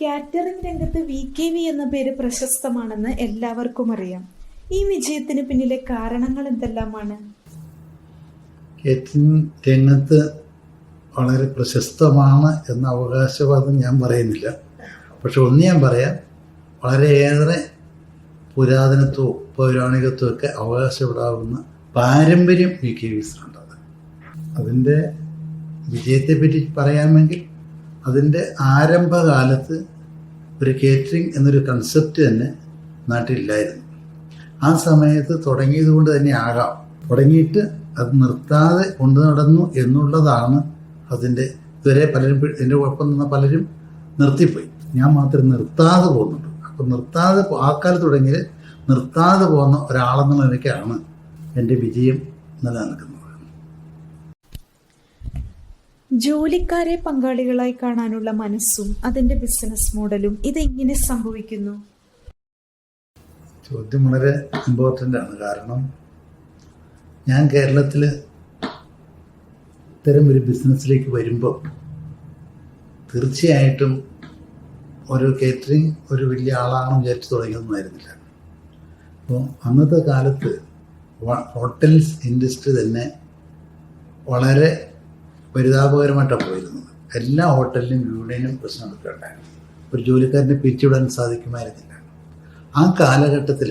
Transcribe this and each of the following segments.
Catering രംഗത്ത് VKV എന്ന പേര് പ്രശസ്തമാണെന്ന് എല്ലാവർക്കും അറിയാം. ഈ വിജയത്തിന് പിന്നിലെ കാരണങ്ങൾ എന്തെല്ലാമാണ്? കാറ്ററിംഗ് രംഗത്ത് വളരെ പ്രശസ്തമാണ് എന്ന അവകാശവാദം ഞാൻ പറയുന്നില്ല. പക്ഷെ ഒന്ന് ഞാൻ പറയാം, വളരെയേറെ പുരാതനത്വവും പൗരാണികത്വവും ഒക്കെ അവകാശപ്പെടാവുന്ന പാരമ്പര്യം VKVസിനുണ്ട്. അതിൻ്റെ വിജയത്തെപ്പറ്റി പറയാമെങ്കിൽ അതിൻ്റെ ആരംഭകാലത്ത് ഒരു കേറ്ററിംഗ് എന്നൊരു കൺസെപ്റ്റ് തന്നെ നാട്ടിലില്ലായിരുന്നു. ആ സമയത്ത് തുടങ്ങിയത് കൊണ്ട് തന്നെ ആകാം, തുടങ്ങിയിട്ട് അത് നിർത്താതെ കൊണ്ടു നടന്നു എന്നുള്ളതാണ് അതിൻ്റെ. ഇതുവരെ പലരും എൻ്റെ ഒപ്പം നിന്ന പലരും നിർത്തിപ്പോയി, ഞാൻ മാത്രം നിർത്താതെ പോകുന്നുണ്ട്. അപ്പം നിർത്താതെ ആ കാലത്ത് തുടങ്ങിയത് നിർത്താതെ പോകുന്ന ഒരാളെന്നുള്ള നിലയ്ക്കാണ് എൻ്റെ വിജയം നിലനിൽക്കുന്നത്. ജോലിക്കാരെ പങ്കാളികളായി കാണാനുള്ള മനസ്സും അതിന്റെ ബിസിനസ് മോഡലും ഇതെങ്ങനെ സംഭവിക്കുന്നു? ചോദ്യം വളരെ ഇമ്പോർട്ടൻ്റ് ആണ്. കാരണം ഞാൻ കേരളത്തിൽ ഇത്തരം ഒരു ബിസിനസ്സിലേക്ക് വരുമ്പോൾ തീർച്ചയായിട്ടും ഒരു കേറ്ററിംഗ് ഒരു വലിയ ആളാണെന്ന് വിചാരിച്ച് തുടങ്ങിയൊന്നുമായിരുന്നില്ല. അപ്പോൾ അന്നത്തെ കാലത്ത് ഹോട്ടൽസ് ഇൻഡസ്ട്രി തന്നെ വളരെ പരിതാപകരമായിട്ടാണ് പോയിരുന്നത്. എല്ലാ ഹോട്ടലിലും യൂണിയനും പ്രശ്നങ്ങളൊക്കെ ഉണ്ടായിരുന്നു. ഒരു ജോലിക്കാരനെ പിരിച്ചുവിടാൻ സാധിക്കുമായിരുന്നില്ല. ആ കാലഘട്ടത്തിൽ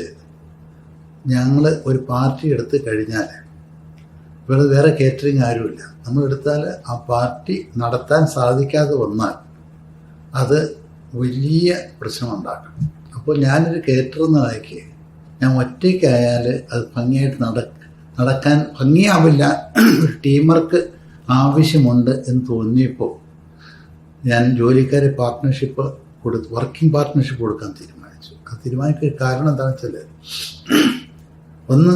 ഞങ്ങൾ ഒരു പാർട്ടി എടുത്ത് കഴിഞ്ഞാൽ ഇവിടെ വേറെ കേറ്ററിംഗ് ആരുമില്ല. നമ്മൾ എടുത്താൽ ആ പാർട്ടി നടത്താൻ സാധിക്കാതെ വന്നാൽ അത് വലിയ പ്രശ്നമുണ്ടാക്കും. അപ്പോൾ ഞാനൊരു കേറ്റർ എന്ന നിലയ്ക്ക് ഞാൻ ഒറ്റയ്ക്കായാൽ അത് ഭംഗിയായിട്ട് നടക്കാൻ ഭംഗിയാവില്ല. ഒരു ടീം വർക്ക് ആവശ്യമുണ്ട് എന്ന് തോന്നിയപ്പോൾ ഞാൻ ജോലിക്കാരെ പാർട്ട്ണർഷിപ്പ് വർക്കിംഗ് പാർട്ട്ണർഷിപ്പ് കൊടുക്കാൻ തീരുമാനിച്ചു. ആ തീരുമാനിക്കാൻ കാരണം എന്താണെന്ന് വെച്ചാൽ, ഒന്ന്,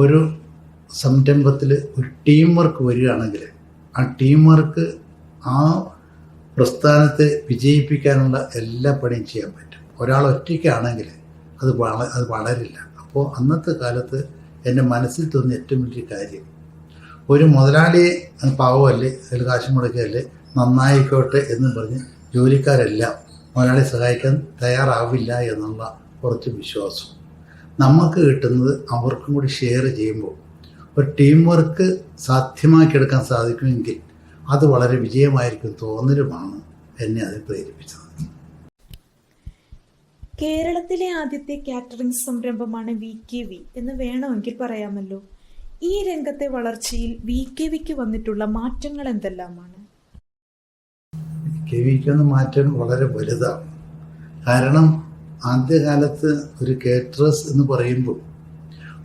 ഒരു സംരംഭത്തിൽ ഒരു ടീം വർക്ക് വരികയാണെങ്കിൽ ആ ടീം വർക്ക് ആ പ്രസ്ഥാനത്തെ വിജയിപ്പിക്കാനുള്ള എല്ലാ പണിയും ചെയ്യാൻ പറ്റും. ഒരാൾ ഒറ്റയ്ക്കാണെങ്കിൽ അത് വളരില്ല. അപ്പോൾ അന്നത്തെ കാലത്ത് എൻ്റെ മനസ്സിൽ തോന്നിയ ഏറ്റവും വലിയ കാര്യം, ഒരു മുതലാളിയെ പാവമല്ലേ, അതിൽ കാശ് മുടക്കിയല്ലേ, നന്നായിക്കോട്ടെ എന്ന് പറഞ്ഞ് ജോലിക്കാരെല്ലാം മുതലാളി സഹായിക്കാൻ തയ്യാറാവില്ല എന്നുള്ള കുറച്ച് വിശ്വാസം നമുക്ക് കിട്ടുന്നത് അവർക്കും കൂടി ഷെയർ ചെയ്യുമ്പോൾ ഒരു ടീം വർക്ക് സാധ്യമാക്കിയെടുക്കാൻ സാധിക്കുമെങ്കിൽ അത് വളരെ വിജയമായിരിക്കും തോന്നലുമാണ് എന്നെ അതിൽ പ്രേരിപ്പിച്ചത്. കേരളത്തിലെ ആദ്യത്തെ കാറ്ററിംഗ് സംരംഭമാണ് VKV എന്ന് വേണമെങ്കിൽ പറയാമല്ലോ. ഈ രംഗത്തെ വളർച്ചയിൽ VKVക്ക് വന്നിട്ടുള്ള മാറ്റങ്ങൾ എന്തെല്ലാമാണ്? VKVക്ക് വന്ന മാറ്റം വളരെ വലുതാണ്. കാരണം ആദ്യകാലത്ത് ഒരു കേറ്ററേഴ്സ് എന്ന് പറയുമ്പോൾ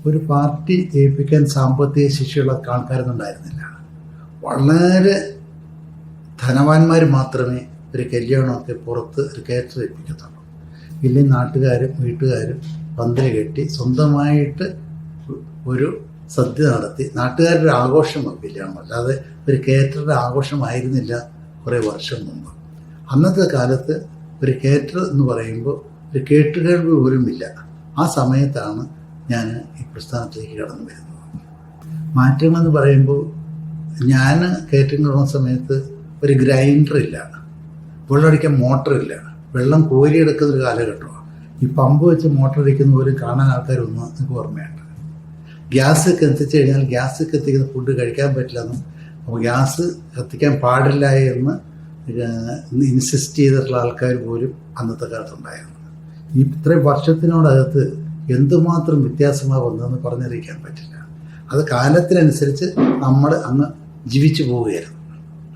ഒരു പാർട്ടി ഏൽപ്പിക്കാൻ സാമ്പത്തിക ശേഷിയുള്ള ആൾക്കാരൊന്നും ഉണ്ടായിരുന്നില്ല. വളരെ ധനവാന്മാർ മാത്രമേ ഒരു കല്യാണമൊക്കെ പുറത്ത് ഒരു കേറ്റർ ഏൽപ്പിക്കത്തുള്ളൂ. ഇല്ലെങ്കിൽ നാട്ടുകാരും വീട്ടുകാരും പന്തൽ കെട്ടി സ്വന്തമായിട്ട് ഒരു സദ്യ നടത്തി നാട്ടുകാരുടെ ആഘോഷം കല്യാണം, അല്ലാതെ ഒരു കേറ്ററുടെ ആഘോഷമായിരുന്നില്ല കുറേ വർഷം മുമ്പ്. അന്നത്തെ കാലത്ത് ഒരു കേറ്റർ എന്ന് പറയുമ്പോൾ ഒരു കേട്ടുകേൾവി പോലും ഇല്ല. ആ സമയത്താണ് ഞാൻ ഈ പ്രസ്ഥാനത്തിലേക്ക് കടന്നു വരുന്നത്. മാറ്റങ്ങളെന്ന് പറയുമ്പോൾ, ഞാൻ കേറ്ററിംഗ് തുടങ്ങുന്ന സമയത്ത് ഒരു ഗ്രൈൻഡറില്ല, വെള്ളമടിക്കാൻ മോട്ടറില്ല, വെള്ളം കോരിയെടുക്കുന്ന ഒരു കാലഘട്ടമാണ്. ഈ പമ്പ് വെച്ച് മോട്ടർ അടിക്കുന്ന പോലും കാണാൻ ആൾക്കാരൊന്നും എനിക്ക് ഓർമ്മയുണ്ട്. ഗ്യാസ് കത്തിച്ചു കഴിഞ്ഞാൽ ഗ്യാസ് കത്തിക്കുന്ന ഫുഡ് കഴിക്കാൻ പറ്റില്ലെന്നും അപ്പോൾ ഗ്യാസ് കത്തിക്കാൻ പാടില്ല എന്ന് ഇൻസിസ്റ്റ് ചെയ്തിട്ടുള്ള ആൾക്കാർ പോലും അന്നത്തെ കാലത്തുണ്ടായിരുന്നു. ഈ ഇത്രയും വർഷത്തിനോടകത്ത് എന്തുമാത്രം വ്യത്യാസമാണ് വന്നതെന്ന് പറഞ്ഞറിയിക്കാൻ പറ്റില്ല. അത് കാലത്തിനനുസരിച്ച് നമ്മൾ അങ്ങ് ജീവിച്ചു പോവുകയായിരുന്നു.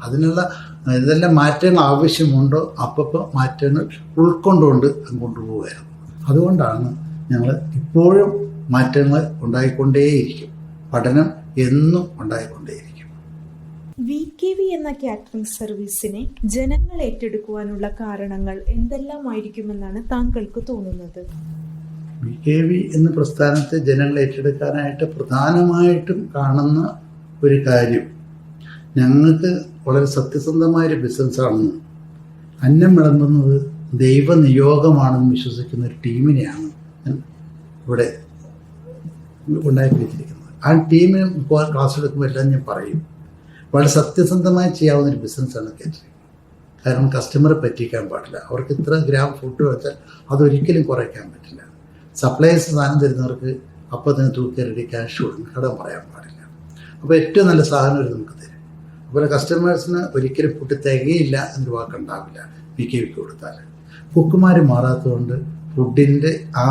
അതിനുള്ള ഇതെല്ലാം മാറ്റങ്ങൾ ആവശ്യമുണ്ടോ അപ്പോൾ മാറ്റങ്ങൾ ഉൾക്കൊണ്ടുകൊണ്ട് അങ്ങ് കൊണ്ടുപോവുകയായിരുന്നു. അതുകൊണ്ടാണ് ഞങ്ങൾ ഇപ്പോഴും മാറ്റങ്ങൾ ഉണ്ടായിക്കൊണ്ടേയിരിക്കും. പഠനം എന്നും ഉണ്ടായിക്കൊണ്ടേയിരിക്കും. VKV എന്ന കാറ്ററിംഗ് സർവീസിനെ ജനങ്ങൾ ഏറ്റെടുക്കുവാനുള്ള കാരണങ്ങൾ എന്തെല്ലാമായിരിക്കുമെന്നാണ് താങ്കൾക്ക് തോന്നുന്നത്? VKV എന്ന പ്രസ്ഥാനത്തെ ജനങ്ങൾ ഏറ്റെടുക്കാനായിട്ട് പ്രധാനമായിട്ടും കാണുന്ന ഒരു കാര്യം, ഞങ്ങൾക്ക് വളരെ സത്യസന്ധമായൊരു ബിസിനസ്സാണെന്നും അന്നം വിളമ്പുന്നത് ദൈവനിയോഗമാണെന്ന് വിശ്വസിക്കുന്ന ഒരു ടീമിനെയാണ് ഇവിടെ ഉണ്ടാക്കിയിരിക്കുന്നത്. ആ ടീമിന് ക്ലാസ് എടുക്കുമ്പോൾ എല്ലാം ഞാൻ പറയും, വളരെ സത്യസന്ധമായി ചെയ്യാവുന്ന ഒരു ബിസിനസ്സാണ് കാറ്ററിംഗ്. കാരണം കസ്റ്റമറെ പറ്റിക്കാൻ പാടില്ല. അവർക്ക് ഇത്ര ഗ്രാം ഫുഡ് വെച്ചാൽ അതൊരിക്കലും കുറയ്ക്കാൻ പറ്റില്ല. സപ്ലൈസ് സാധനം തരുന്നവർക്ക് അപ്പോൾ തന്നെ തൂക്കി റെഡി ക്യാഷ് കൊടുക്കും, കടം പറയാൻ പാടില്ല. അപ്പോൾ ഏറ്റവും നല്ല സാധനം ഒരു നമുക്ക് തരും. അതുപോലെ കസ്റ്റമേഴ്സിന് ഒരിക്കലും ഫുഡ് തികയില്ല എന്നൊരു വാക്കുണ്ടാവില്ല വിക്ക് കൊടുത്താൽ. കുക്കുമാർ മാറാത്തതുകൊണ്ട് ഫുഡിൻ്റെ ആ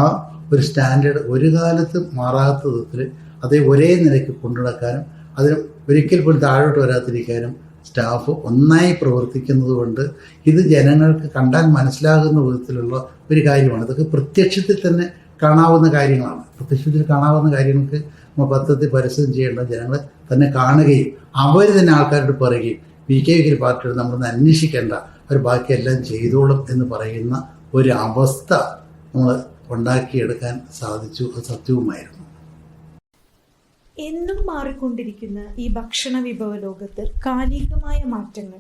ഒരു സ്റ്റാൻഡേർഡ് ഒരു കാലത്തും മാറാത്ത വിധത്തിൽ അതേ ഒരേ നിലയ്ക്ക് കൊണ്ടുനടക്കാനും അതിന് ഒരിക്കൽ പോലും താഴോട്ട് വരാതിരിക്കാനും സ്റ്റാഫ് ഒന്നായി പ്രവർത്തിക്കുന്നത് കൊണ്ട് ഇത് ജനങ്ങൾക്ക് കണ്ടാൽ മനസ്സിലാകുന്ന വിധത്തിലുള്ള ഒരു കാര്യമാണ്. ഇതൊക്കെ പ്രത്യക്ഷത്തിൽ തന്നെ കാണാവുന്ന കാര്യങ്ങളാണ്. പ്രത്യക്ഷത്തിൽ കാണാവുന്ന കാര്യങ്ങൾക്ക് നമ്മൾ പത്രത്തിൽ പരസ്യം ചെയ്യേണ്ട ജനങ്ങൾ തന്നെ കാണുകയും അവർ തന്നെ ആൾക്കാരോട് പറയുകയും വിക്ക് പാർട്ടിയോട് നമ്മളൊന്ന് അന്വേഷിക്കേണ്ട, അവർ ബാക്കിയെല്ലാം ചെയ്തോളും എന്ന് പറയുന്ന ഒരു അവസ്ഥ നമ്മൾ ഉണ്ടാക്കിയെടുക്കാൻ സാധിച്ചു. അത് സത്യവുമായിരുന്നു. എന്നും മാറിക്കൊണ്ടിരിക്കുന്ന ഈ ഭക്ഷണ വിഭവ ലോകത്ത് കാലികമായ മാറ്റങ്ങൾ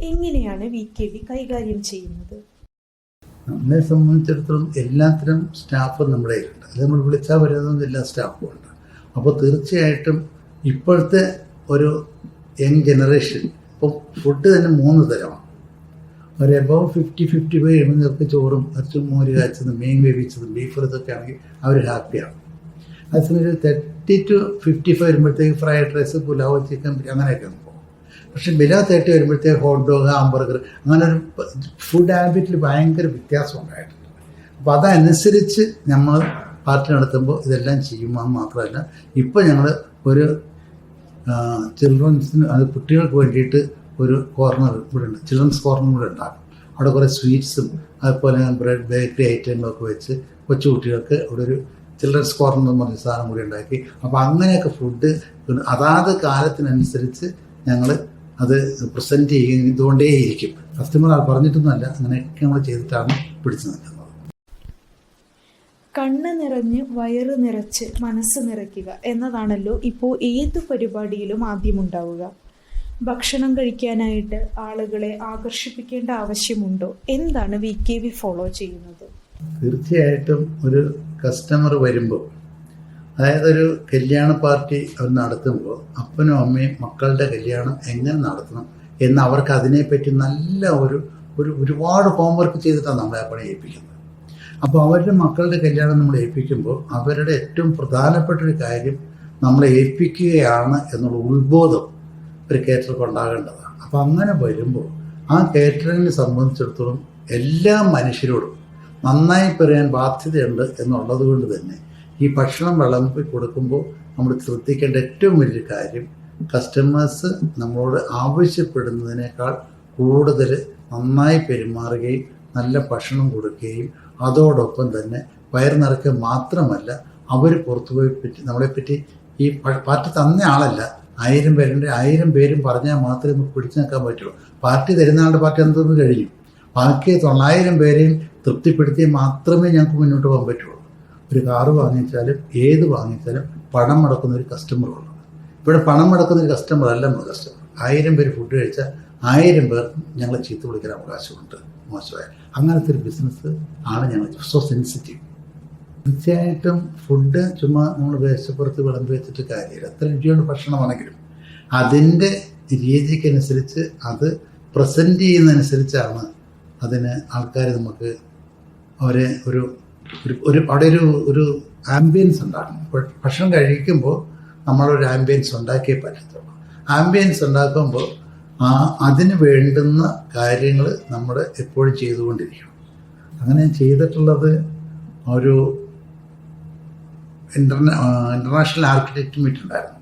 എങ്ങനെയാണ് VKV കൈകാര്യം ചെയ്യുന്നത്? നമ്മളെ സംബന്ധിച്ചിടത്തോളം എല്ലാത്തരം സ്റ്റാഫും നമ്മുടെ കയ്യിലുണ്ട്. അത് നമ്മൾ വിളിച്ചാൽ വരുന്നതും എല്ലാ സ്റ്റാഫും ഉണ്ട്. അപ്പോൾ തീർച്ചയായിട്ടും ഇപ്പോഴത്തെ ഒരു യങ് ജനറേഷൻ ഇപ്പോൾ ഫുഡ് തന്നെ 3 തരമാണ്. ഒരു എബവ് 50-55 കഴിയുമ്പോൾ ചോറും ഇറച്ചും മോര് കാച്ചതും മീൻ വേവിച്ചതും ബീഫ് ഇതൊക്കെ ആണെങ്കിൽ അവർ ഹാപ്പിയാണ്. അതേസമയം 30 to 55 വരുമ്പോഴത്തേക്ക് ഫ്രൈഡ് റൈസ്, പുലാവ്, ചിക്കൻ അങ്ങനെയൊക്കെ പോകും. പക്ഷെ ബിലോ 30 വരുമ്പോഴത്തേക്ക് ഹോട്ട് ഡോഗ്, ഹാംബർഗർ അങ്ങനെ ഒരു ഫുഡ് ഹാബിറ്റിൽ ഭയങ്കര വ്യത്യാസം ഉണ്ടായിട്ടുണ്ട്. അപ്പോൾ അതനുസരിച്ച് നമ്മൾ പാർട്ടി നടത്തുമ്പോൾ ഇതെല്ലാം ചെയ്യുമ്പോൾ മാത്രമല്ല, ഇപ്പോൾ ഞങ്ങൾ ഒരു ചിൽഡ്രൻസിന് അത് കുട്ടികൾക്ക് വേണ്ടിയിട്ട് ഒരു കോർണർ ഇവിടെ ഉണ്ട്, ചിൽഡ്രൻസ് കോർണർ കൂടെ ഉണ്ടാകും. അവിടെ കുറേ സ്വീറ്റ്സും അതുപോലെ ബ്രെഡ് ബേക്കറി ഐറ്റങ്ങളൊക്കെ വെച്ച് കൊച്ചുകുട്ടികൾക്ക് അവിടെ ഒരു ചിൽഡ്രൻസ് കോർണർ എന്ന് പറഞ്ഞ സാധനം കൂടി ഉണ്ടാക്കി. അപ്പോൾ അങ്ങനെയൊക്കെ ഫുഡ് അതാത് കാലത്തിനനുസരിച്ച് ഞങ്ങൾ അത് പ്രസൻറ്റ് ചെയ്തുകൊണ്ടേയിരിക്കും. കസ്റ്റമർ പറഞ്ഞിട്ടൊന്നുമല്ല, അങ്ങനെയൊക്കെ നമ്മൾ ചെയ്തിട്ടാണ് പിടിച്ചു നിൽക്കുന്നത്. കണ്ണ് നിറഞ്ഞ് വയറ് നിറച്ച് മനസ്സ് നിറയ്ക്കുക എന്നതാണല്ലോ ഇപ്പോൾ ഏത് പരിപാടിയിലും ആദ്യമുണ്ടാവുക. ഭക്ഷണം കഴിക്കാനായിട്ട് ആളുകളെ ആകർഷിപ്പിക്കേണ്ട ആവശ്യമുണ്ടോ? എന്താണ് VKV ഫോളോ ചെയ്യുന്നത്? തീർച്ചയായിട്ടും ഒരു കസ്റ്റമർ വരുമ്പോൾ, അതായത് ഒരു കല്യാണ പാർട്ടി അവർ നടത്തുമ്പോൾ അപ്പനും അമ്മയും മക്കളുടെ കല്യാണം എങ്ങനെ നടത്തണം എന്ന് അവർക്ക് അതിനെപ്പറ്റി നല്ല ഒരുപാട് ഹോംവർക്ക് ചെയ്തിട്ടാണ് നമ്മളെ ആ പണി ഏൽപ്പിക്കുന്നത്. അപ്പോൾ അവരുടെ മക്കളുടെ കല്യാണം നമ്മൾ ഏൽപ്പിക്കുമ്പോൾ അവരുടെ ഏറ്റവും പ്രധാനപ്പെട്ട ഒരു കാര്യം നമ്മളെ ഏൽപ്പിക്കുകയാണ് എന്നുള്ള ഉത്ബോധം ഒരു കേറ്റർക്ക് ഉണ്ടാകേണ്ടതാണ്. അപ്പോൾ അങ്ങനെ വരുമ്പോൾ ആ കേറ്ററിങ്ങിനെ സംബന്ധിച്ചിടത്തോളം എല്ലാ മനുഷ്യരോടും നന്നായി പറയാൻ ബാധ്യതയുണ്ട് എന്നുള്ളത് കൊണ്ട് തന്നെ ഈ ഭക്ഷണം വിളമ്പി കൊടുക്കുമ്പോൾ നമ്മൾ ശ്രദ്ധിക്കേണ്ട ഏറ്റവും വലിയ കാര്യം കസ്റ്റമേഴ്സ് നമ്മളോട് ആവശ്യപ്പെടുന്നതിനേക്കാൾ കൂടുതൽ നന്നായി പെരുമാറുകയും നല്ല ഭക്ഷണം കൊടുക്കുകയും അതോടൊപ്പം തന്നെ വയറ് നിറയ്ക്കുക മാത്രമല്ല അവർ പുറത്തുപോയി നമ്മളെപ്പറ്റി ഈ പാർട്ടി തന്ന ആളല്ല, 1000 പേരുണ്ട്, 1000 പേരും പറഞ്ഞാൽ മാത്രമേ നമുക്ക് പിടിച്ചു നിൽക്കാൻ പറ്റുള്ളൂ. പാർട്ടി തരുന്ന ആളുടെ പാർട്ടി എന്തെന്ന് കഴിയും. ബാക്കി 900 പേരെയും തൃപ്തിപ്പെടുത്തി മാത്രമേ ഞങ്ങൾക്ക് മുന്നോട്ട് പോകാൻ പറ്റുള്ളൂ. ഒരു കാറ് വാങ്ങിച്ചാലും ഏത് വാങ്ങിച്ചാലും പണം മുടക്കുന്ന ഒരു കസ്റ്റമറുള്ളൂ. ഇവിടെ പണം മുടക്കുന്ന ഒരു കസ്റ്റമർ അല്ല നമ്മൾ കസ്റ്റമർ. 1000 പേര് ഫുഡ് കഴിച്ചാൽ 1000 പേർ ഞങ്ങളെ ചീത്ത വിളിക്കാൻ അവകാശമുണ്ട്. മോശമായ അങ്ങനത്തെ ഒരു ബിസിനസ് ആണ് ഞങ്ങൾ സോ സെൻസിറ്റീവ്. തീർച്ചയായിട്ടും ഫുഡ് ചുമ്മാ നമ്മൾ വേശപ്പുറത്ത് വിളമ്പി വെച്ചിട്ട് കാര്യമില്ല. എത്ര രുചിയുള്ള ഭക്ഷണമാണെങ്കിലും അതിൻ്റെ രീതിക്കനുസരിച്ച് അത് പ്രസൻറ്റ് ചെയ്യുന്നതനുസരിച്ചാണ് അതിന് ആൾക്കാർ നമുക്ക് അവരെ അവിടെ ഒരു ആംബിയൻസ് ഉണ്ടാക്കണം. ഭക്ഷണം കഴിക്കുമ്പോൾ നമ്മളൊരു ആംബിയൻസ് ഉണ്ടാക്കിയേ പറ്റത്തുള്ളൂ. ആംബിയൻസ് ഉണ്ടാക്കുമ്പോൾ അതിന് വേണ്ടുന്ന കാര്യങ്ങൾ നമ്മൾ എപ്പോഴും ചെയ്തുകൊണ്ടിരിക്കണം. അങ്ങനെ ചെയ്തിട്ടുള്ളത് ഒരു ഇൻ്റർനാഷണൽ ആർക്കിടെക്റ്റ് മീറ്റ് ഉണ്ടായിരുന്നു.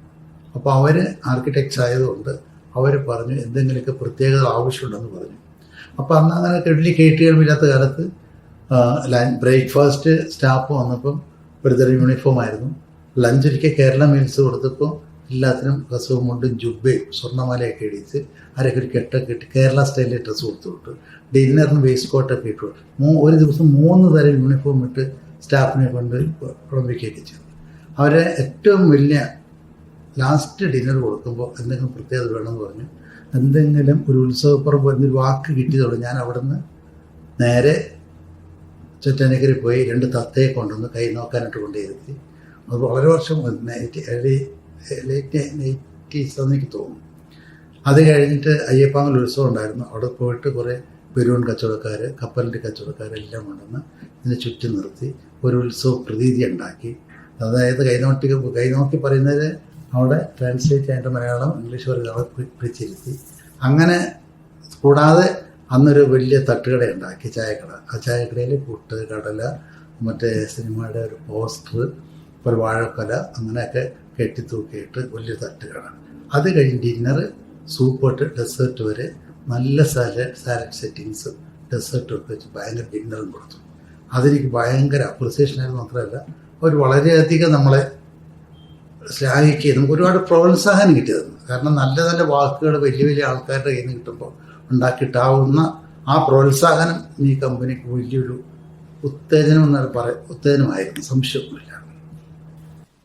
അപ്പോൾ അവർ ആർക്കിടെക്ട്സ് ആയതുകൊണ്ട് അവർ പറഞ്ഞു എന്തെങ്കിലുമൊക്കെ പ്രത്യേകത ആവശ്യമുണ്ടെന്ന് പറഞ്ഞു. അപ്പോൾ അന്ന് അങ്ങനെ വലിയ കേട്ടുകേൾവില്ലാത്ത കാലത്ത് ബ്രേക്ക്ഫാസ്റ്റ് സ്റ്റാഫ് വന്നപ്പം ഒരുതരം യൂണിഫോം ആയിരുന്നു. ലഞ്ച് ഒരിക്കൽ കേരള മീൽസ് കൊടുത്തപ്പോൾ എല്ലാത്തിനും കസവും മുണ്ടും ജുബയും സ്വർണ്ണമാലയൊക്കെ ഇടിച്ച് ആരൊക്കെ ഒരു കെട്ടൊക്കെ ഇട്ട് കേരള സ്റ്റൈലിൽ ഡ്രസ്സ് കൊടുത്തു വിട്ടു. ഡിന്നറിന് വേസ്റ്റ് കോട്ടൊക്കെ ഇട്ടു. ഒരു ദിവസം 3 തരം യൂണിഫോം ഇട്ട് സ്റ്റാഫിനെ കൊണ്ട് വിളമ്പിക്കുകയൊക്കെ ചെയ്തു. അവരെ ഏറ്റവും വലിയ ലാസ്റ്റ് ഡിന്നർ കൊടുക്കുമ്പോൾ എന്തെങ്കിലും പ്രത്യേകത വേണമെന്ന് പറഞ്ഞു. എന്തെങ്കിലും ഒരു ഉത്സവപ്പുറം എന്നൊരു വാക്ക് കിട്ടിയതോടെ ഞാൻ അവിടുന്ന് നേരെ ചുറ്റനക്കരി പോയി 2 തത്തയെ കൊണ്ടുവന്ന് കൈ നോക്കാനായിട്ട് കൊണ്ടുവരുത്തി. അത് വളരെ വർഷം ലേറ്റ് 80s എനിക്ക് തോന്നുന്നു. അത് കഴിഞ്ഞിട്ട് അയ്യപ്പാമൽ ഉത്സവം ഉണ്ടായിരുന്നു. അവിടെ പോയിട്ട് കുറേ ബലൂൺ കച്ചവടക്കാർ, കപ്പലിൻ്റെ കച്ചവടക്കാരെല്ലാം കൊണ്ടുവന്ന് ഇതിനെ ചുറ്റി നിർത്തി ഒരു ഉത്സവ പ്രതീതി ഉണ്ടാക്കി. അതായത് കൈനോക്കി പറയുന്നത് അവിടെ ട്രാൻസ്ലേറ്റ് ചെയ്യേണ്ട മലയാളം ഇംഗ്ലീഷ് പറയുന്നത് പിടിച്ചിരുത്തി. അങ്ങനെ കൂടാതെ അന്നൊരു വലിയ തട്ടുകട ഉണ്ടാക്കി, ചായക്കട. ആ ചായക്കടയിൽ പുട്ട്, കടല, മറ്റേ സിനിമയുടെ ഒരു പോസ്റ്റർ, ഒരു വാഴക്കൊല, അങ്ങനെയൊക്കെ കെട്ടിത്തൂക്കിയിട്ട് വലിയ തട്ടുകട. അത് കഴിഞ്ഞ് ഡിന്നർ, സൂപ്പ് തൊട്ട് ഡെസേർട്ട് വരെ നല്ല സാലഡ് സെറ്റിങ്സും ഡെസേർട്ടും ഒക്കെ വെച്ച് ഭയങ്കര ഡിന്നറും കൊടുത്തു. അതെനിക്ക് ഭയങ്കര അപ്രിസിയേഷൻ ആയിരുന്നു. മാത്രമല്ല അവർ വളരെയധികം നമ്മളെ ശ്ലാഘിക്കുകയും നമുക്ക് ഒരുപാട് പ്രോത്സാഹനം കിട്ടിയതെന്ന്. കാരണം നല്ല നല്ല വാക്കുകൾ വലിയ വലിയ ആൾക്കാരുടെ കയ്യിൽ നിന്ന് കിട്ടുമ്പോൾ ഉണ്ടാക്കിയിട്ടാവുന്ന ആ പ്രോത്സാഹനം ഈ കമ്പനിക്ക് വലിയൊരു ഉത്തേജനമായിരുന്നു, സംശയമൊന്നുമില്ല.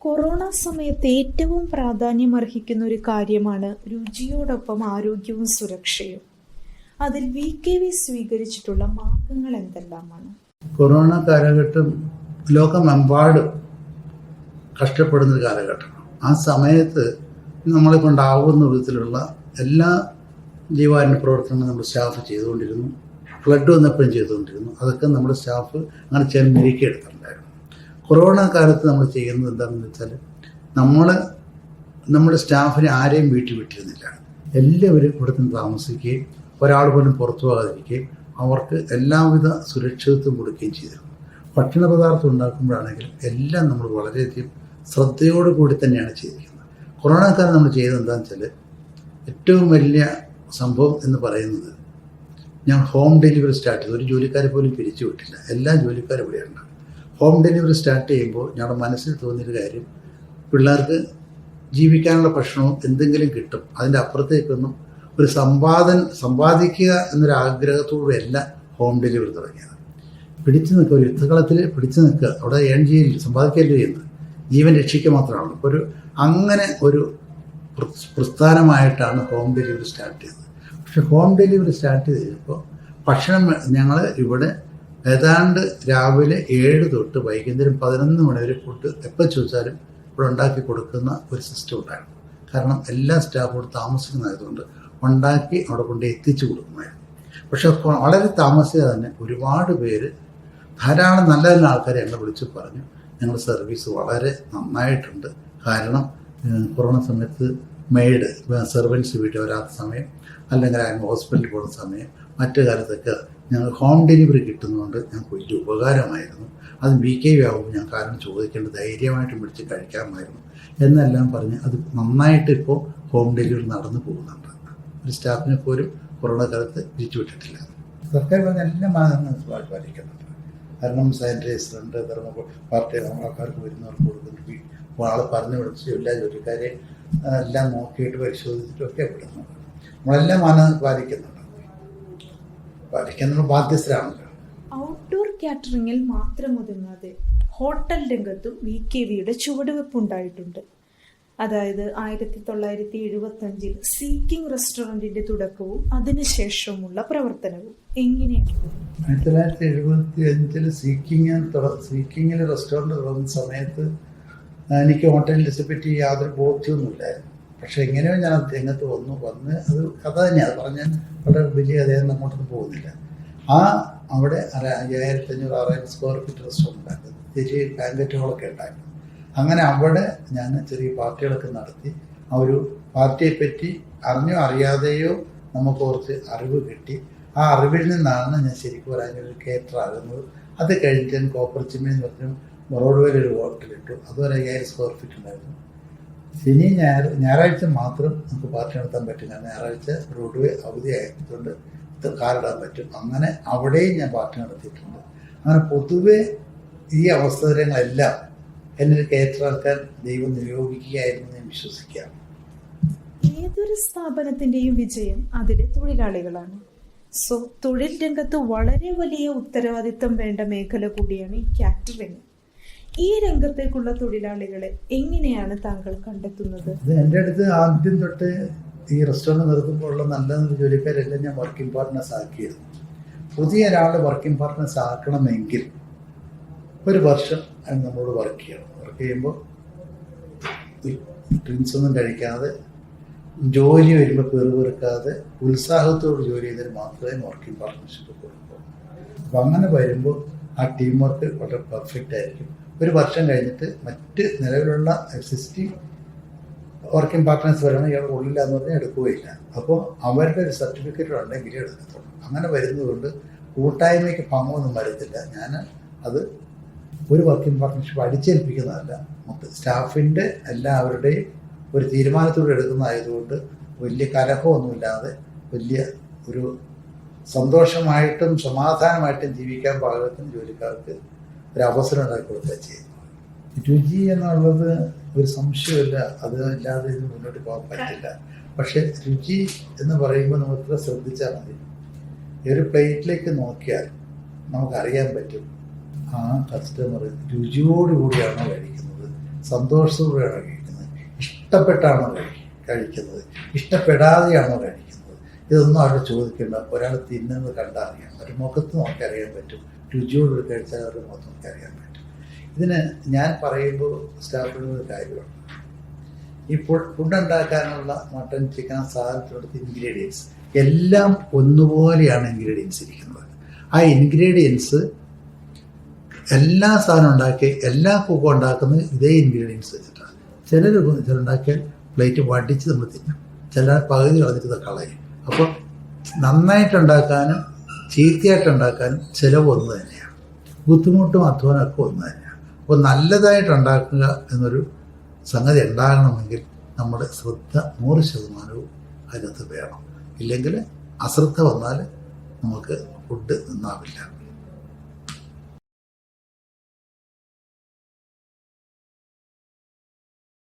കൊറോണ സമയത്ത് ഏറ്റവും പ്രാധാന്യം അർഹിക്കുന്ന ഒരു കാര്യമാണ് രുചിയോടൊപ്പം ആരോഗ്യവും സുരക്ഷയും. അതിൽ VKV സ്വീകരിച്ചിട്ടുള്ള മാർഗങ്ങൾ എന്തെല്ലാമാണ്? കൊറോണ കാലഘട്ടം ലോകമെമ്പാടും കഷ്ടപ്പെടുന്നൊരു കാലഘട്ടമാണ്. ആ സമയത്ത് നമ്മളെ കൊണ്ടാവുന്ന വിധത്തിലുള്ള എല്ലാ ജീവാരുണ്യ പ്രവർത്തനങ്ങളും നമ്മുടെ സ്റ്റാഫ് ചെയ്തുകൊണ്ടിരുന്നു. ഫ്ലഡ് വന്നപ്പോഴും ചെയ്തുകൊണ്ടിരുന്നു. അതൊക്കെ നമ്മുടെ സ്റ്റാഫ് അങ്ങനെ ചെയ്യാൻ മെരുക്കിയെടുത്തിട്ടുണ്ടായിരുന്നു. കൊറോണ കാലത്ത് നമ്മൾ ചെയ്യുന്നത് എന്താണെന്ന് വെച്ചാൽ, നമ്മുടെ സ്റ്റാഫിനെ ആരെയും വീട്ടിൽ വിട്ടിരുന്നില്ല. എല്ലാവരും ഇവിടെ നിന്ന് താമസിക്കുകയും ഒരാൾ പോലും പുറത്തു പോകാതിരിക്കുകയും അവർക്ക് എല്ലാവിധ സുരക്ഷിതത്വം കൊടുക്കുകയും ചെയ്തിരുന്നു. ഭക്ഷണ പദാർത്ഥം ഉണ്ടാക്കുമ്പോഴാണെങ്കിലും എല്ലാം നമ്മൾ വളരെയധികം ശ്രദ്ധയോടു കൂടി തന്നെയാണ് ചെയ്തിരിക്കുന്നത്. കൊറോണ കാലം നമ്മൾ ചെയ്തത് എന്താണെന്ന് വെച്ചാൽ, ഏറ്റവും വലിയ സംഭവം എന്ന് പറയുന്നത്, ഞാൻ ഹോം ഡെലിവറി സ്റ്റാർട്ട് ചെയ്തു. ഒരു ജോലിക്കാരെ പോലും പിരിച്ചു വിട്ടില്ല. എല്ലാ ജോലിക്കാരും ഇവിടെയുണ്ട്. ഹോം ഡെലിവറി സ്റ്റാർട്ട് ചെയ്യുമ്പോൾ ഞങ്ങളുടെ മനസ്സിൽ തോന്നിയൊരു കാര്യം, പിള്ളേർക്ക് ജീവിക്കാനുള്ള ഭക്ഷണവും എന്തെങ്കിലും കിട്ടും, അതിൻ്റെ അപ്പുറത്തേക്കൊന്നും ഒരു സമ്പാദിക്കുക എന്നൊരാഗ്രഹത്തോടെയല്ല ഹോം ഡെലിവറി തുടങ്ങിയത്. പിടിച്ചു നിൽക്കുക, ഒരു യുദ്ധകളത്തിൽ പിടിച്ചു നിൽക്കുക, അവിടെ ഏൺ ചെയ്യില്ല, സമ്പാദിക്കുകയല്ല ചെയ്യുന്നത്, ജീവൻ രക്ഷിക്കുക മാത്രമാണ്. അങ്ങനെ ഒരു പ്രസ്ഥാനമായിട്ടാണ് ഹോം ഡെലിവറി സ്റ്റാർട്ട് ചെയ്തത്. പക്ഷെ ഹോം ഡെലിവറി സ്റ്റാർട്ട് ചെയ്ത് കഴിഞ്ഞപ്പോൾ ഭക്ഷണം ഞങ്ങൾ ഇവിടെ ഏതാണ്ട് രാവിലെ 7 തൊട്ട് വൈകുന്നേരം 11 മണി വരെ ഫുഡ് എപ്പോൾ ചോദിച്ചാലും ഇവിടെ ഉണ്ടാക്കി കൊടുക്കുന്ന ഒരു സിസ്റ്റം ഉണ്ടായിരുന്നു. കാരണം എല്ലാ സ്റ്റാഫും ഇവിടെ താമസിക്കുന്നതായതുകൊണ്ട് ഉണ്ടാക്കി അവിടെ കൊണ്ട് എത്തിച്ചു കൊടുക്കുമായിരുന്നു. പക്ഷെ വളരെ താമസിയാതെ തന്നെ ഒരുപാട് പേര്, ധാരാളം നല്ല നല്ല ആൾക്കാരെ എന്നെ വിളിച്ച് പറഞ്ഞു, ഞങ്ങളുടെ സർവീസ് വളരെ നന്നായിട്ടുണ്ട്. കാരണം കൊറോണ സമയത്ത് മെയ്ഡ് സെർവൻസ് വീട്ടിൽ വരാത്ത സമയം, അല്ലെങ്കിൽ ഹോസ്പിറ്റലിൽ പോകുന്ന സമയം, മറ്റു കാലത്തൊക്കെ ഞങ്ങൾ ഹോം ഡെലിവറി കിട്ടുന്നതുകൊണ്ട് ഞങ്ങൾക്ക് വലിയ ഉപകാരമായിരുന്നു. അത് VKV ആകുമ്പോൾ ഞാൻ കാരണം ചോദിക്കേണ്ട ധൈര്യമായിട്ട് വിളിച്ച് കഴിക്കാമായിരുന്നു എന്നെല്ലാം പറഞ്ഞ് അത് നന്നായിട്ട് ഇപ്പോൾ ഹോം ഡെലിവറി നടന്നു പോകുന്നുണ്ട്. ഒരു സ്റ്റാഫിനെ പോലും കൊറോണ കാലത്ത് പിരിച്ചുവിട്ടിട്ടില്ല. സർക്കാർ പറഞ്ഞ എല്ലാ മാനദണ്ഡങ്ങളും പാലിക്കുന്നുണ്ട്. കാരണം സാനിറ്റൈസർ ഉണ്ട്, പാർട്ടി ആൾക്കാർക്ക് വരുന്നവർക്ക് കൊടുക്കുന്നുണ്ട്, ആൾ പറഞ്ഞു വിളിച്ച് എല്ലാ ജോലിക്കാരെയും എല്ലാം നോക്കിയിട്ട് പരിശോധിച്ചിട്ടൊക്കെ വിടുന്നുണ്ട്. നമ്മളെല്ലാം മാനദണ്ഡം പാലിക്കുന്നുണ്ട്. പാലിക്കുന്ന ബാധ്യസ്ഥരാണല്ലോ. ഔട്ട്ഡോർ കാറ്ററിംഗിൽ മാത്രം ഒതുങ്ങാതെ ഹോട്ടൽ രംഗത്തും VKVയുടെ ചുവടുവെപ്പുണ്ടായിട്ടുണ്ട്. അതായത് 1975 സീക്കിംഗ് റെസ്റ്റോറൻറ്റിൻ്റെ തുടക്കവും അതിനുശേഷമുള്ള പ്രവർത്തനവും എങ്ങനെയാണ്? 1975 സീക്കിങ്ങിൽ റെസ്റ്റോറൻറ്റ് തുടങ്ങുന്ന സമയത്ത് എനിക്ക് ഹോട്ടൽ ഇൻഡസ്ട്രിയെ പറ്റി യാതൊരു ബോധ്യമൊന്നുമില്ലായിരുന്നു. പക്ഷേ എങ്ങനെയോ ഞാൻ രംഗത്ത് വന്ന് അത് കഥ തന്നെയാണ് പറഞ്ഞാൽ വളരെ വലിയ കഥയൊന്നും അങ്ങോട്ടൊന്നും പോകുന്നില്ല. അവിടെ 5500-6000 സ്ക്വയർ ഫീറ്റ് റെസ്റ്റോറൻറ്റ് ഉണ്ടായിരുന്നു. ചെറിയ ബാങ്കറ്റ് ഹോളൊക്കെ ഉണ്ടായിരുന്നു. അങ്ങനെ അവിടെ ഞാൻ ചെറിയ പാർട്ടികളൊക്കെ നടത്തി. ആ ഒരു പാർട്ടിയെപ്പറ്റി അറിഞ്ഞോ അറിയാതെയോ നമുക്ക് കുറച്ച് അറിവ് കിട്ടി. ആ അറിവിൽ നിന്നാണ് ഞാൻ ശരിക്കും പറയാനൊരു കേറ്റർ ആകുന്നത്. അത് കഴിഞ്ഞിട്ട് ഞാൻ കോപ്പർ ചിമ്മിനി എന്ന് പറഞ്ഞു റോഡ്വേയിൽ ഒരു ഹോട്ടലിട്ടു. അതുവരെ 5000 സ്ക്വയർ ഫീറ്റ് ഉണ്ടായിരുന്നു. ശനി ഞായറാഴ്ച മാത്രം നമുക്ക് പാർട്ടി നടത്താൻ പറ്റില്ല. ഞായറാഴ്ച റോഡ്വേ അവധി ആയതുകൊണ്ട് കാറിടാൻ പറ്റും. അങ്ങനെ അവിടെയും ഞാൻ പാർട്ടി നടത്തിയിട്ടുണ്ട്. അങ്ങനെ പൊതുവെ ഈ അവസരങ്ങളെല്ലാം എന്നൊരു കേറ്ററാക്കാൻ ദൈവം നിയോഗിക്കുകയായിരുന്നു ഞാൻ വിശ്വസിക്കാം. ഏതൊരു സ്ഥാപനത്തിൻ്റെയും വിജയം അതിലെ തൊഴിലാളികളാണ്. തൊഴിൽ രംഗത്ത് വളരെ വലിയ ഉത്തരവാദിത്തം വേണ്ട മേഖല കൂടിയാണ് ഈ കാറ്ററിംഗ്. ഈ രംഗത്തേക്കുള്ള തൊഴിലാളികളെ എങ്ങനെയാണ് താങ്കൾ കണ്ടെത്തുന്നത്? എൻ്റെ അടുത്ത് ആദ്യം തൊട്ട് ഈ റെസ്റ്റോറൻറ്റ് നിർത്തുമ്പോഴുള്ള നല്ല ജോലിക്കാരെല്ലാം ഞാൻ വർക്കിംഗ് പാർട്ട്നേഴ്സ് ആക്കിയിരുന്നു. പുതിയ ഒരാൾ വർക്കിംഗ് പാർട്ട്നേഴ്സ് ആക്കണമെങ്കിൽ 1 വർഷം നമ്മളോട് വർക്ക് ചെയ്യണം. വർക്ക് ചെയ്യുമ്പോൾ ഡ്രിങ്ക്സ് ഒന്നും കഴിക്കാതെ ജോലി വരുമ്പോൾ പെറുപെറുക്കാതെ ഉത്സാഹത്തോട് ജോലി ചെയ്താൽ മാത്രമേ വർക്കിംഗ് പാർട്ട്ണർഷിപ്പ് കൊടുക്കൂ. അപ്പം അങ്ങനെ വരുമ്പോൾ ആ ടീം വർക്ക് വളരെ പെർഫെക്റ്റ് ആയിരിക്കും. ഒരു വർഷം കഴിഞ്ഞിട്ട് മറ്റ് നിലവിലുള്ള എക്സിസ്റ്റിംഗ് വർക്കിംഗ് പാർട്ട്നേഴ്സ് വരണം, ഇയാൾ കൊള്ളില്ല എന്ന് പറഞ്ഞാൽ എടുക്കുകയില്ല. അപ്പോൾ അവരുടെ ഒരു സർട്ടിഫിക്കറ്റ് ഉണ്ടെങ്കിലേ എടുക്കത്തുള്ളൂ. അങ്ങനെ വരുന്നതുകൊണ്ട് കൂട്ടായ്മയ്ക്ക് ഭംഗമൊന്നും വരത്തില്ല. ഞാൻ അത് ഒരു വർക്കിംഗ് പാർട്ട്ണർഷിപ്പ് അടിച്ചേൽപ്പിക്കുന്നതല്ല, മൊത്തം സ്റ്റാഫിൻ്റെ എല്ലാവരുടെയും ഒരു തീരുമാനത്തോടെ എടുക്കുന്നതായതുകൊണ്ട് വലിയ കലഹമൊന്നുമില്ലാതെ വലിയ ഒരു സന്തോഷമായിട്ടും സമാധാനമായിട്ടും ജീവിക്കാൻ പാകത്തിന് ജോലിക്കാർക്ക് ഒരു അവസരം ഉണ്ടാക്കി കൊടുക്കുക ചെയ്യുന്നു. രുചി എന്നുള്ളത് ഒരു സംശയമില്ല, അതില്ലാതെ ഇത് മുന്നോട്ട് പോകാൻ പറ്റില്ല. പക്ഷെ രുചി എന്ന് പറയുമ്പോൾ നമ്മൾ ഇത്ര ശ്രദ്ധിച്ചാൽ മതി. ഒരു പ്ലേറ്റിലേക്ക് നോക്കിയാൽ നമുക്കറിയാൻ പറ്റും ആ കസ്റ്റമർ രുചിയോടുകൂടിയാണോ കഴിക്കുന്നത്, സന്തോഷത്തോടെയാണോ കഴിക്കുന്നത്, ഇഷ്ടപ്പെട്ടാണോ കഴിക്കുന്നത്, ഇഷ്ടപ്പെടാതെയാണോ കഴിക്കുന്നത്. ഇതൊന്നും അവിടെ ചോദിക്കേണ്ട. ഒരാൾ തിന്നുന്നത് കണ്ടാൽ അറിയാം, ഒരു മുഖത്ത് നോക്കി അറിയാൻ പറ്റും. രുചിയോട് കഴിച്ചാൽ അവരുടെ മുഖത്ത് നോക്കി അറിയാൻ പറ്റും. ഇതിന് ഞാൻ പറയുമ്പോൾ സ്റ്റാഫിനൊരു കാര്യമാണ്, ഇപ്പോൾ ഫുഡ് ഉണ്ടാക്കാനുള്ള മട്ടൺ, ചിക്കൻ, സാധനത്തിനടുത്ത് ഇൻഗ്രീഡിയൻസ് എല്ലാം ഒന്നുപോലെയാണ് ഇൻഗ്രീഡിയൻസ് ഇരിക്കുന്നത്. ആ ഇൻഗ്രീഡിയൻസ് എല്ലാ സാധനം ഉണ്ടാക്കി എല്ലാ കുക്കും ഉണ്ടാക്കുന്നത് ഇതേ ഇൻഗ്രീഡിയൻസ് വെച്ചിട്ടാണ്. ചിലരുണ്ടാക്കിയാൽ പ്ലേറ്റ് വടിച്ച് നമ്മൾ തിന്നും, ചിലർ പകുതി കളഞ്ഞിട്ട് കളയും. അപ്പോൾ നന്നായിട്ടുണ്ടാക്കാനും ചീത്തയായിട്ടുണ്ടാക്കാനും ചിലവ് ഒന്ന് തന്നെയാണ്, ബുദ്ധിമുട്ടും അധ്വാനമൊക്കെ ഒന്ന് തന്നെയാണ്. അപ്പോൾ നല്ലതായിട്ടുണ്ടാക്കുക എന്നൊരു സംഗതി ഉണ്ടാകണമെങ്കിൽ നമ്മുടെ ശ്രദ്ധ 100% അതിനകത്ത് വേണം. ഇല്ലെങ്കിൽ അശ്രദ്ധ വന്നാൽ നമുക്ക് ഫുഡ് നന്നാവില്ല.